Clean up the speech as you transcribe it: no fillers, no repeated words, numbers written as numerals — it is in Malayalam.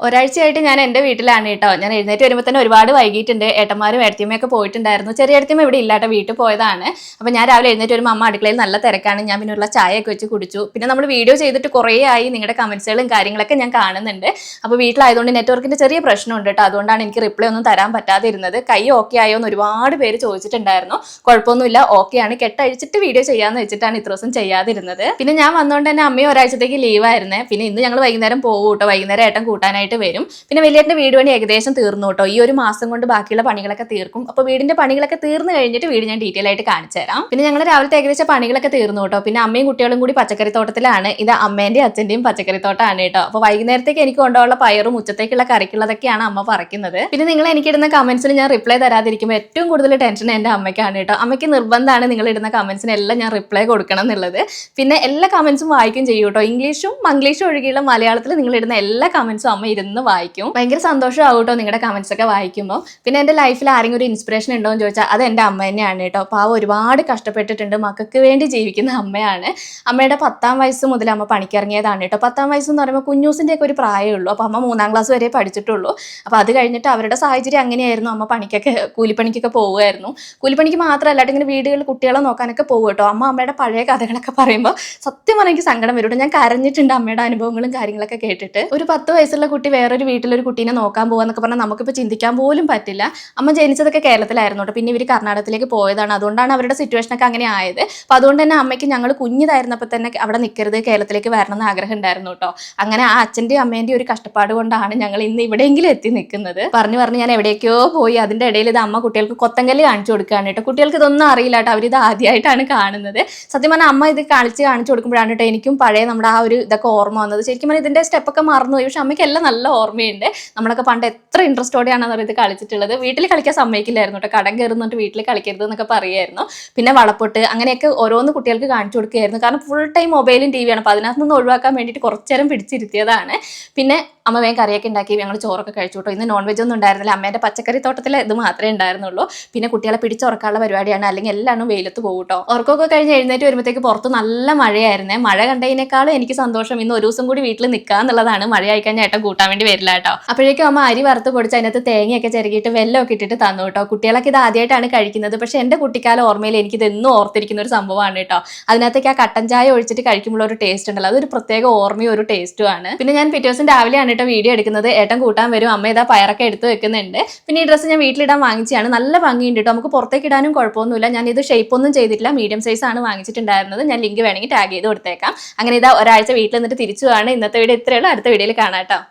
ഒരാഴ്ചയായിട്ട് ഞാൻ എൻ്റെ വീട്ടിലാണ് കേട്ടോ. ഞാൻ എഴുന്നേറ്റ് വരുമ്പോൾ തന്നെ ഒരുപാട് വൈകിട്ടുണ്ട്. ഏട്ടന്മാരും ഏട്ടത്തിയമ്മയൊക്കെ പോയിട്ടുണ്ടായിരുന്നു. ചെറിയ ഏട്ടത്തിയമ്മ ഇവിടെ ഇല്ലാട്ടോ, വീട്ടിൽ പോയതാണ്. അപ്പോൾ ഞാൻ രാവിലെ എഴുന്നേറ്റ് വരുമ്പോൾ അമ്മ അടുക്കളയിൽ നല്ല തിരക്കാണ്. ഞാൻ പിന്നെ ഉള്ള ചായയൊക്കെ വെച്ച് കുടിച്ചു. പിന്നെ നമ്മൾ വീഡിയോ ചെയ്തിട്ട് കുറേ ആയി, നിങ്ങളുടെ കമൻസുകളും കാര്യങ്ങളൊക്കെ ഞാൻ കാണുന്നുണ്ട്. അപ്പോൾ വീട്ടിലായതുകൊണ്ട് നെറ്റ്വർക്കിൻ്റെ ചെറിയ പ്രശ്നമുണ്ട് കേട്ടോ. അതുകൊണ്ടാണ് എനിക്ക് റിപ്ലൈ ഒന്നും തരാൻ പറ്റാതിരുന്നത്. കൈ ഓക്കെ ആയോ എന്ന് ഒരുപാട് പേര് ചോദിച്ചിട്ടുണ്ടായിരുന്നു. കുഴപ്പമൊന്നുമില്ല, ഓക്കെയാണ്. കെട്ടഴിച്ചിട്ട് വീഡിയോ ചെയ്യാമെന്ന് വെച്ചിട്ടാണ് ഇത്ര ദിവസം ചെയ്യാതിരുന്നത്. പിന്നെ ഞാൻ വന്നുകൊണ്ട് തന്നെ അമ്മയും ഒരാഴ്ചത്തേക്ക് ലീവായിരുന്നേ. പിന്നെ ഇന്ന് ഞങ്ങൾ വൈകുന്നേരം പോകും കേട്ടോ. വൈകുന്നേരം ഏട്ടൻ കൂട്ടാനായിട്ട് വരും. പിന്നെ വലിയേട്ടൻ്റെ വീട് പണി ഏകദേശം തീർന്നു കേട്ടോ. ഈ ഒരു മാസം കൊണ്ട് ബാക്കിയുള്ള പണികളൊക്കെ തീർക്കും. അപ്പോൾ വീടിന്റെ പണികളൊക്കെ തീർന്നു കഴിഞ്ഞിട്ട് വീട് ഞാൻ ഡീറ്റെയിൽ ആയിട്ട് കാണിച്ചു തരാം. പിന്നെ ഞങ്ങൾ രാവിലത്തെ ഏകദേശം പണികളൊക്കെ തീർന്നു കേട്ടോ. പിന്നെ അമ്മയും കുട്ടികളും കൂടി പച്ചക്കറി തോട്ടത്തിലാണ്. ഇത് അമ്മേന്റെയും അച്ഛന്റെയും പച്ചക്കറി തോട്ടമാണ് കേട്ടോ. അപ്പോൾ വൈകുന്നേരത്തേക്ക് എനിക്ക് കൊണ്ടുപോകാനുള്ള പയറും ഉച്ചത്തേക്കുള്ള കറിക്കുള്ളതൊക്കെയാണ് അമ്മ പറിക്കുന്നത്. പിന്നെ നിങ്ങൾ എനിക്കിടുന്ന കമന്റ്സിന് ഞാൻ റിപ്ലൈ തരാതിരിക്കുമ്പോൾ ഏറ്റവും കൂടുതൽ ടെൻഷൻ എൻ്റെ അമ്മയ്ക്കാണ് കേട്ടോ. അമ്മയ്ക്ക് നിർബന്ധമാണ് നിങ്ങൾ ഇടുന്ന കമന്റ്സിനെല്ലാം ഞാൻ റിപ്ലൈ കൊടുക്കണം എന്നുള്ളത്. പിന്നെ എല്ലാ കമന്റ്സും വായിക്കും ചെയ്യും കേട്ടോ. ഇംഗ്ലീഷും മംഗ്ലീഷും ഒഴികെയുള്ള മലയാളത്തിൽ നിങ്ങൾ ഇടുന്ന എല്ലാ കമന്റ്സും അമ്മ ഇരുന്ന് വായിക്കും. ഭയങ്കര സന്തോഷമാവും കേട്ടോ നിങ്ങളുടെ കമന്റ്സ് ഒക്കെ വായിക്കുമ്പോൾ. പിന്നെ എൻ്റെ ലൈഫിൽ ആരെങ്കിലും ഒരു ഇൻസ്പിറേഷൻ ഉണ്ടോ എന്ന് ചോദിച്ചാൽ അത് എൻ്റെ അമ്മ തന്നെയാണ് കേട്ടോ. പാവം ഒരുപാട് കഷ്ടപ്പെട്ടിട്ടുണ്ട്, മക്കൾക്ക് വേണ്ടി ജീവിക്കുന്ന അമ്മയാണ്. അമ്മയുടെ 10ാം വയസ്സ് മുതൽ അമ്മ പണിക്കിറങ്ങിയതാണ് കേട്ടോ. 10ാം വയസ്സ് എന്ന് പറയുമ്പോൾ കുഞ്ഞൂസിൻ്റെ ഒക്കെ ഒരു പ്രായമേ ഉള്ളൂ. അപ്പോൾ അമ്മ 3ാം ക്ലാസ് വരെ പഠിച്ചിട്ടുള്ളൂ. അപ്പോൾ അത് കഴിഞ്ഞിട്ട് അവരുടെ സാഹചര്യം അങ്ങനെയായിരുന്നു. അമ്മ പണിക്കൊക്കെ കൂലിപ്പണിക്കൊക്കെ പോവുമായിരുന്നു. കൂലിപ്പണിക്ക് മാത്രമല്ല ഇങ്ങനെ വീടുകളിൽ കുട്ടികളെ നോക്കാനൊക്കെ പോകും കേട്ടോ. അമ്മയുടെ പഴയ കഥകളൊക്കെ പറയുമ്പോൾ സത്യം പറഞ്ഞാൽ എനിക്ക് സങ്കടം വരും. ഞാൻ കരഞ്ഞിട്ടുണ്ട് അമ്മയുടെ അനുഭവങ്ങളും കാര്യങ്ങളൊക്കെ കേട്ടിട്ട്. ഒരു 10 വയസ്സുള്ള കുട്ടി വേറൊരു വീട്ടിലൊരു കുട്ടീനെ നോക്കാൻ പോകാന്നൊക്കെ പറഞ്ഞാൽ നമുക്കിപ്പോൾ ചിന്തിക്കാൻ പോലും പറ്റില്ല. അമ്മ ജനിച്ചതൊക്കെ കേരളത്തിലായിരുന്നു കേട്ടോ. പിന്നെ ഇവർ കർണാടകത്തിലേക്ക് പോയതാണ്. അതുകൊണ്ടാണ് അവരുടെ സിറ്റുവേഷനൊക്കെ അങ്ങനെ ആയത്. അപ്പോൾ അതുകൊണ്ട് തന്നെ അമ്മയ്ക്ക് ഞങ്ങൾ കുഞ്ഞിതായിരുന്നപ്പോൾ തന്നെ അവിടെ നിൽക്കരുത്, കേരളത്തിലേക്ക് വരണം എന്ന് ആഗ്രഹം ഉണ്ടായിരുന്നു കേട്ടോ. അങ്ങനെ ആ അച്ഛൻ്റെയും അമ്മേൻ്റെയും ഒരു കഷ്ടപ്പാട് കൊണ്ടാണ് ഞങ്ങൾ ഇന്ന് ഇവിടെയെങ്കിലും എത്തി നിൽക്കുന്നത്. പറഞ്ഞ് ഞാൻ എവിടേക്കോ പോയി. അതിൻ്റെ ഇടയിൽ ഇത് അമ്മ കുട്ടികൾക്ക് കൊത്തങ്കല്ല് കാണിച്ചു കൊടുക്കുകയാണ് കേട്ടോ. കുട്ടികൾക്ക് ഇതൊന്നും അറിയില്ല കേട്ടോ. അവരിത് ആദ്യമായിട്ടാണ് കാണുന്നത്. സത്യം പറഞ്ഞാൽ അമ്മ ഇത് കാണിച്ചു കൊടുക്കുമ്പോഴാണ് കേട്ടോ എനിക്കും പഴയ നമ്മുടെ ആ ഒരു ഇതൊക്കെ ഓർമ്മ വന്നത്. ശരിക്കും പറഞ്ഞാൽ ഇതിൻ്റെ സ്റ്റെപ്പൊക്കെ മറന്നുപോയി. പക്ഷെ അമ്മയ്ക്ക് എല്ലാം നല്ല ഓർമ്മയുണ്ട്. നമ്മളൊക്കെ പണ്ട് എത്ര ഇൻട്രസ്റ്റോടെയാണെന്ന് ഇത് കളിച്ചിട്ടുള്ളത്. വീട്ടിൽ കളിക്കാൻ സമ്മതിക്കില്ലായിരുന്നു കേട്ടോ. കടം കയറുന്നിട്ട് വീട്ടിൽ കളിക്കരുത് എന്നൊക്കെ പറയുമായിരുന്നു. പിന്നെ വളപ്പൊട്ട് അങ്ങനെയൊക്കെ ഓരോന്ന് കുട്ടികൾക്ക് കാണിച്ചു കൊടുക്കുകയായിരുന്നു. കാരണം ഫുൾ ടൈം മൊബൈലും ടി വിയാണ്. അപ്പോൾ അതിനകത്ത് നിന്ന് ഒഴിവാക്കാൻ വേണ്ടിയിട്ട് കുറച്ചു നേരം പിടിച്ചിരുത്തിയതാണ്. പിന്നെ അമ്മ വേഗം കറിയൊക്കെ ഉണ്ടാക്കി ഞങ്ങൾ ചോറൊക്കെ കഴിച്ചു കേട്ടോ. ഇന്ന് നോൺ വെജ് ഒന്നും ഉണ്ടായിരുന്നില്ല. അമ്മേൻ്റെ പച്ചക്കറി തോട്ടത്തിൽ ഇത് മാത്രമേ ഉണ്ടായിരുന്നുള്ളൂ. പിന്നെ കുട്ടികളെ പിടിച്ചുറക്കാനുള്ള പരിപാടിയാണ്. അല്ലെങ്കിൽ എല്ലാവരും വെയിലത്ത് പോകും കേട്ടോ. ഉറക്കമൊക്കെ കഴിഞ്ഞ് എഴുന്നേറ്റ് വരുമ്പോഴത്തേക്ക് പുറത്ത് നല്ല മഴയായിരുന്നേ. മഴ കണ്ടതിനേക്കാളും എനിക്ക് സന്തോഷം ഇന്ന് ഒരു ദിവസം കൂടി വീട്ടിൽ നിൽക്കുക എന്നുള്ളതാണ്. മഴയായി കഴിഞ്ഞാൽ ഏട്ടൻ കൂട്ടാൻ വേണ്ടി വരില്ല കേട്ടോ. അപ്പോഴേക്കും അമ്മ അരി വറുത്ത് പൊടിച്ച് അതിനകത്ത് തേങ്ങയൊക്കെ ചിരകിയിട്ട് വെല്ലമൊക്കെ ഇട്ടിട്ട് തന്നു കേട്ടോ. കുട്ടികളൊക്കെ ഇത് ആദ്യമായിട്ടാണ് കഴിക്കുന്നത്. പക്ഷെ എൻ്റെ കുട്ടിക്കാല ഓർമ്മയിൽ എനിക്കിത് എന്നും ഓർത്തിരിക്കുന്ന ഒരു സംഭവമാണ് കേട്ടോ. അതിനകത്തേക്ക് ആ കട്ടൻ ചായ ഒഴിച്ചിട്ട് കഴിക്കുമ്പോൾ ഒരു ടേസ്റ്റ് ഉണ്ടല്ലോ, അതൊരു പ്രത്യേക ഓർമ്മയും ഒരു ടേസ്റ്റുമാണ്. പിന്നെ ഞാൻ പിറ്റേ ദിവസം രാവിലെയാണ് കേട്ടോ വീഡിയോ എടുക്കുന്നത്. ഏട്ടൻ കൂട്ടാൻ വരും. അമ്മ ഇതാ പയറൊക്കെ എടുത്ത് വെക്കുന്നുണ്ട്. പിന്നെ ഈ ഡ്രസ്സ് ഞാൻ വീട്ടിലിടാൻ വാങ്ങിച്ചാണ്. നല്ല ഭംഗിയുണ്ട് കേട്ടോ. നമുക്ക് പുറത്തേക്ക് ഇടാനും കുഴപ്പമൊന്നുമില്ല. ഞാൻ ഇത് ഷേപ്പ് ഒന്നും ചെയ്തിട്ടില്ല, മീഡിയം സൈസ് ആണ് വാങ്ങിച്ചിട്ടുണ്ടായിരുന്നത്. ഞാൻ ലിങ്ക് വേണമെങ്കിൽ ടാഗ് ചെയ്ത് കൊടുത്തേക്കാം. അങ്ങനെ ഇതാ ഒരാഴ്ച വീട്ടിൽ നിന്നിട്ട് തിരിച്ചു പോവാണ്. ഇന്നത്തെ വീഡിയോ ഇത്രയുള്ളൂ. അടുത്ത വീഡിയോയിൽ കാണാം കേട്ടോ.